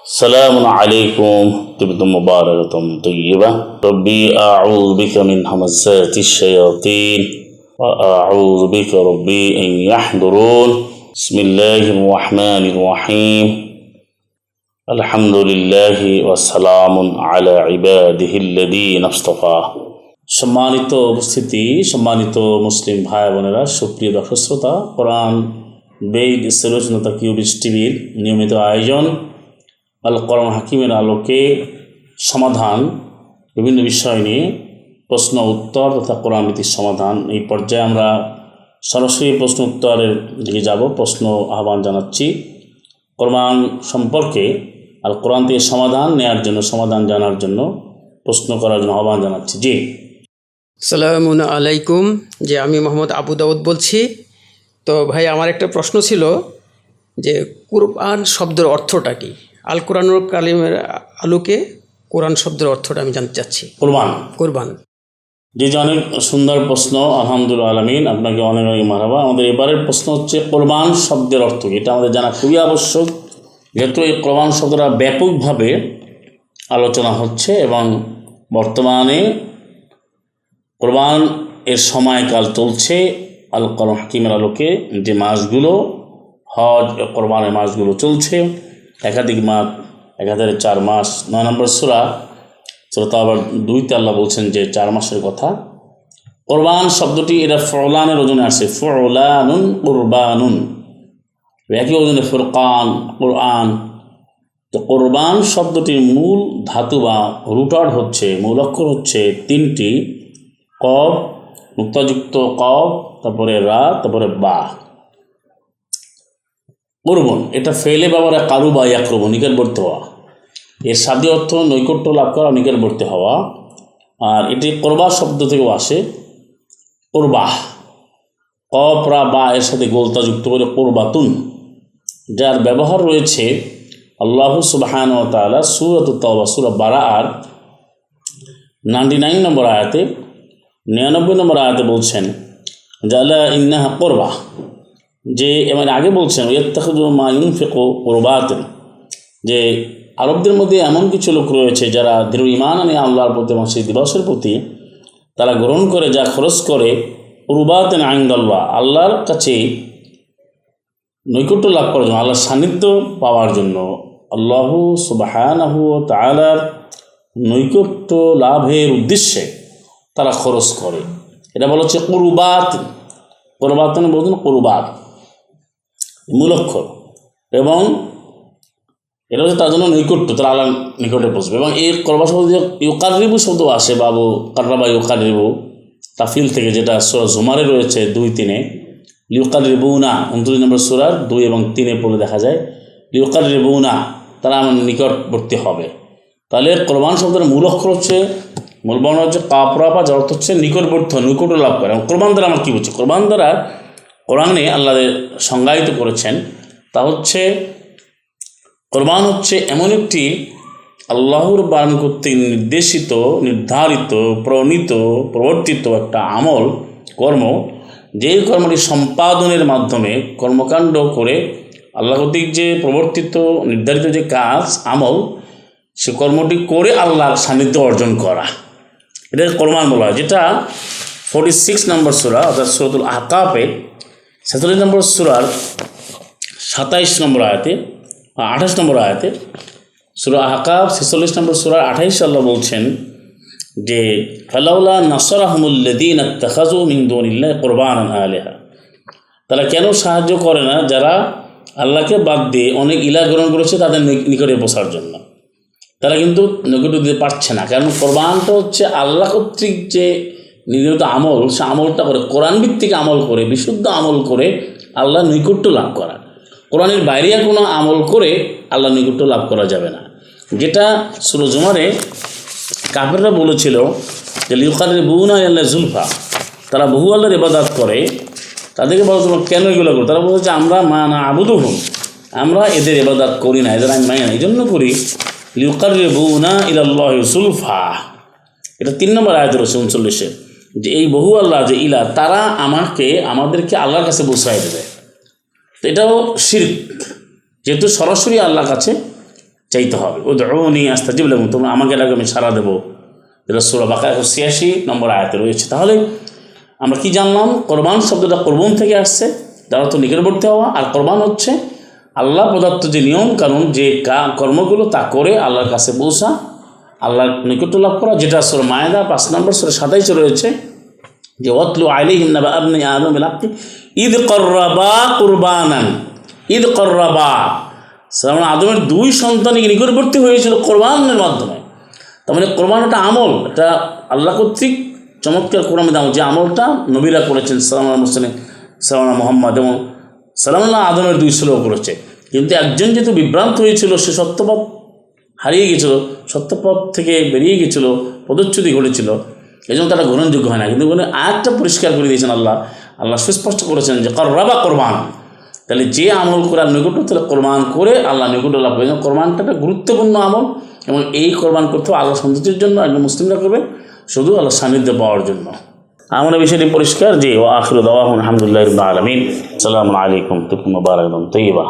السلام عليكم طبتم مباركة طيبة ربي أعوذ بك من همزات الشياطين وأعوذ بك ربي أن يحضرون بسم الله الرحمن الرحيم الحمد لله والسلام على عباده الذين اصطفى সম্মানিত উপস্থিতি, সম্মানিত মুসলিম ভাই বোনেরা, সুপ্রিয় দর্শক শ্রোতা, কোরআন বেদ সচেতনতা কিউবিস টিভির নিয়মিত আয়োজন আল কোরআন হাকিমের আলোকে সমাধান, বিভিন্ন বিষয় নিয়ে প্রশ্ন উত্তর তথা কোরআন ভিত্তিক সমাধান। এই পর্যায়ে আমরা সরাসরি প্রশ্ন উত্তরের দিকে যাব। প্রশ্ন আহ্বান জানাচ্ছি কোরআন সম্পর্কে, আল কোরআন থেকে সমাধান নেওয়ার জন্য, সমাধান জানার জন্য, প্রশ্ন করার জন্য আহ্বান জানাচ্ছি। জি, আসসালামু আলাইকুম। যে আমি মোহাম্মদ আবু দাউদ বলছি। তো ভাই, আমার একটা প্রশ্ন ছিল যে কুরআন শব্দের অর্থটা কি? আল কোরআনুল কালিমের আলোকে কোরআন শব্দের অর্থটা আমি জানতে চাচ্ছি। কোরবান। জি, অনেক সুন্দর প্রশ্ন, আলহামদুলিল্লাহ আলামিন, আপনাকে অনেক অনেক মারহাবা। আমাদের এবারের প্রশ্ন হচ্ছে কোরবান শব্দের অর্থ কি? এটা আমাদের জানা খুবই আবশ্যক, যেহেতু এই কোরবান শব্দটা ব্যাপকভাবে আলোচনা হচ্ছে এবং বর্তমানে কোরবান এর সময়কাল চলছে। আল কোরআন হাকিমের আলোকে যে মাসগুলো, হজ কোরবানের মাসগুলো চলছে, একাধিক মাস, 1004 মাস। 9 নম্বর সূরা আবার 2তে আল্লাহ বলছেন যে 4 মাসের কথা। কোরবান শব্দটি এটা ফুরলানের ওজনে আসে, ফুরলানুন কুরবানুন, একই ওজনে ফুরকান, কোরআন। তো কোরবান শব্দটির মূল ধাতু বা রুটার হচ্ছে, মূল অক্ষর হচ্ছে 3টি, কফ, মুক্তাযুক্ত কফ, তারপরে রা, তারপরে বা। কুরবন এটা ফেলে ব্যবহারে কারু বা ইয়াকরুব, নিকটবর্তী হওয়া। এর শাব্দিক অর্থ নৈকট্য লাভ করা, নিকটবর্তী হওয়া। আর এটি কোরবা শব্দ থেকেও আসে, কোরবাহ, কফ রা বা এর সাথে গোলতাযুক্ত করে কোরবাতুন, যার ব্যবহার রয়েছে আল্লাহ সুবহানাহু ওয়া তাআলা সূরাত তাওবা, সূরা বারাআর 99 নম্বর আয়াতে, 99 নম্বর আয়াতে বলছেন জালা ইন্নাহা কোরবা, যে এবার আগে বলছেন ইয়াত্তাখিযু মা ইউনফিকু কুরবাতান, যে আরবদের মধ্যে এমন কিছু লোক রয়েছে যারা দৃঢ় ঈমান আনে আল্লাহর প্রতি এবং সেই দিবসের প্রতি, তারা গ্রহণ করে, যা খরচ করে কুরবাতান ইনদাল্লাহ, আল্লাহর কাছে নৈকট্য লাভ করার জন্য, আল্লাহর সান্নিধ্য পাওয়ার জন্য, আল্লাহ সুবহানাহু ওয়া তাআলার নৈকট্য লাভের উদ্দেশ্যে তারা খরচ করে। এটা বলা হচ্ছে কুরবাত। কুরবাতন বলছেন কুরবাত মূল অক্ষর, এবং এটা হচ্ছে তার জন্য নৈকট্য, তারা আল্লাহর নিকটে বসবে। এবং এর করবা শব্দ ইউকারিবু শব্দ আসে, বাবু কাররাবা ইউকারিবু, তাফিল থেকে, যেটা সূরা জুমারে রয়েছে 2-3-এ। লিউকারিবুনা 29 নম্বর সূরার 2 এবং 3-এ পড়লে দেখা যায় লিউকারিবুনা, তারা আমার নিকটবর্তী হবে। তাহলে কোরবান শব্দের মূল অক্ষর হচ্ছে, মূল বর্ণ হচ্ছে কাপরাপা, যার অর্থ হচ্ছে নিকটবর্তী, নৈকট্য লাভ করে। এবং কোরবান দ্বারা আমার কী বলছে? কোরবান দ্বারা কোরআনে আল্লাহ সংজ্ঞায়িত করেছেন, তা হচ্ছে কোরবান হচ্ছে এমন একটি আল্লাহর বারণ কর্তৃক নির্দেশিত, নির্ধারিত, প্রণীত, প্রবর্তিত একটা আমল, কর্ম, যেই কর্মটি সম্পাদনের মাধ্যমে, কর্মকাণ্ড করে আল্লাহ কর্তৃক যে প্রবর্তিত নির্ধারিত যে কাজ, আমল, সে কর্মটি করে আল্লাহর সান্নিধ্য অর্জন করা, এটা কোরবান বলা হয়। যেটা 46 নম্বর সূরা অর্থাৎ সূরাতুল আহকাফে 47 নম্বর সূরার 27 নম্বর আয়াতে, 28 নম্বর আয়াতে, সূরা আহকাফ 46 নম্বর সূরার 28 আল্লাহ বলছেন যে ফালাউলা নাসরাহুমুল্লাযীনা ইত্তাখাযু মিন দুনিল্লাহি কুরবানান আলিহা, তারা কেন সাহায্য করে না যারা আল্লাহকে বাদ দিয়ে অনেক ইলাহ গ্রহণ করেছে তাদের নিকটে পৌঁছার জন্য? তারা কিন্তু নিকটে দিতে পারছে না, কারণ কোরবানটা হচ্ছে আল্লাহ কর্তৃক যে নির্ধারিত আমল, সে আমলটা করে, কোরআন ভিত্তিক আমল করে, বিশুদ্ধ আমল করে আল্লাহ নৈকট্য লাভ করা। কোরআনের বাইরে কোনো আমল করে আল্লাহ নৈকট্য লাভ করা যাবে না। যেটা সূরা জুমারে কাফেররা বলেছিল যে লিউকারিবুনা ইল্লা যুলফা, তারা বহু আল্লাহর ইবাদত করে, তাদেরকে বলো তোমরা কেন এগুলো করো? তারা বলছে আমরা মা না আবুদুহুম, আমরা এদের ইবাদত করি না, এদের আমি মানি না, এই জন্য করি লিউকারিবুনা ইলাল্লাহি যুলফা। এটা 3 নম্বর আয়াত রয়েছে 39-এ, যে এই বহু আল্লাহ যে ইলা, তারা আমাদেরকে আল্লাহর কাছে পৌঁছায় দেবে। তো এটাও শিরক, যেহেতু সরাসরি আল্লাহর কাছে চাইতে হবে। উদউনি আস্তাজিব লাকুম, তোমরা আমাকে ডাকো আমি সাড়া দেবো, যেটা সূরা বাকারা 86 নম্বর আয়াতে রয়েছে। তাহলে আমরা কি জানলাম? কোরবান শব্দটা কোরবান থেকে আসছে, যার অর্থ নিকটবর্তী হওয়া। আর কোরবান হচ্ছে আল্লাহ প্রদত্ত যে নিয়ম কানুন, যে কর্মগুলো তা করে আল্লাহর কাছে পৌঁছা, আল্লাহর নৈকট্য লাভ করা, যেটা সূরা মায়েদা 5 নম্বর সূরা 27 রয়েছে যে ওয়াতলু আলাইহিম নাবা আবনি আদম বিল হাক্কি ইদ কররাবা কুরবানান। ইদ কররাবা, সালাম আদমের 2 সন্তান নিকটবর্তী হয়েছিল কোরবানের মাধ্যমে। তার মানে কোরবান একটা আমল, এটা আল্লাহ কর্তৃক চমৎকার কোরআন দাম, যে আমলটা নবীরা করেছেন, সালাম মুসলিম সালাম মোহাম্মদ এবং সালামুল্লাহ আদমের 2 ছেলেও করেছে। কিন্তু একজন যেহেতু বিভ্রান্ত হয়েছিল, সে সত্যপথ হারিয়ে গেছিলো, সত্যপথ থেকে বেরিয়ে গেছিলো, পদচ্যুতি ঘটেছিল, এই জন্য তারা গ্রহণযোগ্য হয় না। কিন্তু আয়াতটা পরিষ্কার করে দিয়েছেন আল্লাহ সুস্পষ্ট করেছেন যে কররাবা কোরবান। তাহলে যে আমল করে নৈকট্য, তাহলে কোরবান করে আল্লাহ নৈকট্য লাভ করে। কোরবানটা একটা গুরুত্বপূর্ণ আমল এবং এই কোরবান করতে আল্লাহ সন্তুষ্টির জন্য একজন মুসলিমরা করবে, শুধু আল্লাহ সান্নিধ্য পাওয়ার জন্য। আমার বিষয়টি পরিষ্কার যে ওয়া আখিরু দাওয়াহুম আলহামদুলিল্লাহি রাব্বিল আলামিন। আসসালামু আলাইকুম, তিকুম মুবারাকাতুন তাইয়্যিবা।